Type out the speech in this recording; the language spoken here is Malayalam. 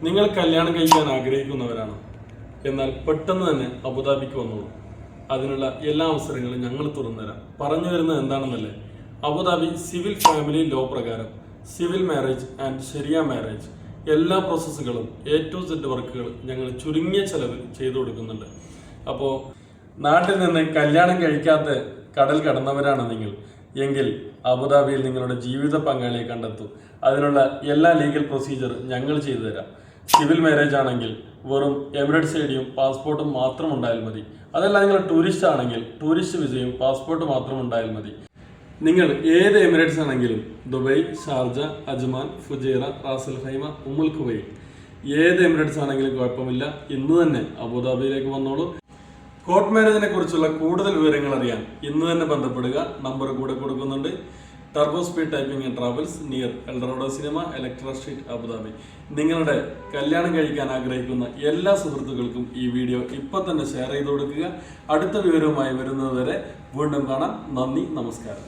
നിങ്ങൾ കല്യാണം കഴിക്കാൻ ആഗ്രഹിക്കുന്നവരാണ്, എന്നാൽ പെട്ടെന്ന് തന്നെ അബുദാബിക്ക് വന്നോളൂ. അതിനുള്ള എല്ലാ അവസരങ്ങളും ഞങ്ങൾ തുറന്നുതരാം. പറഞ്ഞു വരുന്നത് എന്താണെന്നല്ലേ, അബുദാബി സിവിൽ ഫാമിലി ലോ പ്രകാരം സിവിൽ മാരേജ് ആൻഡ് ശരിയ മാരേജ് എല്ലാ പ്രോസസ്സുകളും A to Z വർക്കുകൾ ഞങ്ങൾ ചുരുങ്ങിയ ചെലവിൽ ചെയ്തു കൊടുക്കുന്നുണ്ട്. അപ്പോൾ നാട്ടിൽ നിന്ന് കല്യാണം കഴിക്കാത്ത കടൽ കടന്നവരാണ് നിങ്ങൾ എങ്കിൽ അബുദാബിയിൽ നിങ്ങളുടെ ജീവിത പങ്കാളിയെ കണ്ടെത്തൂ. അതിനുള്ള എല്ലാ ലീഗൽ പ്രൊസീജിയർ ഞങ്ങൾ ചെയ്തു തരാം. സിവിൽ മാരേജ് ആണെങ്കിൽ വെറും എമിറേറ്റ്സ് ഐഡിയും പാസ്പോർട്ടും മാത്രം ഉണ്ടായാൽ മതി. അതല്ല നിങ്ങൾ ടൂറിസ്റ്റ് ആണെങ്കിൽ ടൂറിസ്റ്റ് വിസയും പാസ്പോർട്ട് മാത്രം ഉണ്ടായാൽ മതി. നിങ്ങൾ ഏത് എമിറേറ്റ്സ് ആണെങ്കിലും Dubai, Sharjah, Ajman, Fujairah, Ras al Khaimah, ഉമ്മുൽ ഖുവൈത്ത് ഏത് എമിറേറ്റ്സ് ആണെങ്കിലും കുഴപ്പമില്ല. ഇന്ന് തന്നെ അബുദാബിയിലേക്ക് വന്നോളൂ. കോർട്ട് മാരേജിനെ കുറിച്ചുള്ള കൂടുതൽ വിവരങ്ങൾ അറിയാൻ ഇന്ന് തന്നെ ബന്ധപ്പെടുക. നമ്പർ കൂടെ കൊടുക്കുന്നുണ്ട്. Turbo speed typing and travels near Eldorado cinema, Electra street, Abu Dhabi. നിങ്ങളുടെ കല്യാണം കഴിക്കാൻ ആഗ്രഹിക്കുന്ന എല്ലാ സുഹൃത്തുക്കൾക്കും ഈ വീഡിയോ ഇപ്പം തന്നെ ഷെയർ ചെയ്ത് കൊടുക്കുക. അടുത്ത വിവരവുമായി വരുന്നതുവരെ വീണ്ടും കാണാം. നന്ദി, നമസ്കാരം.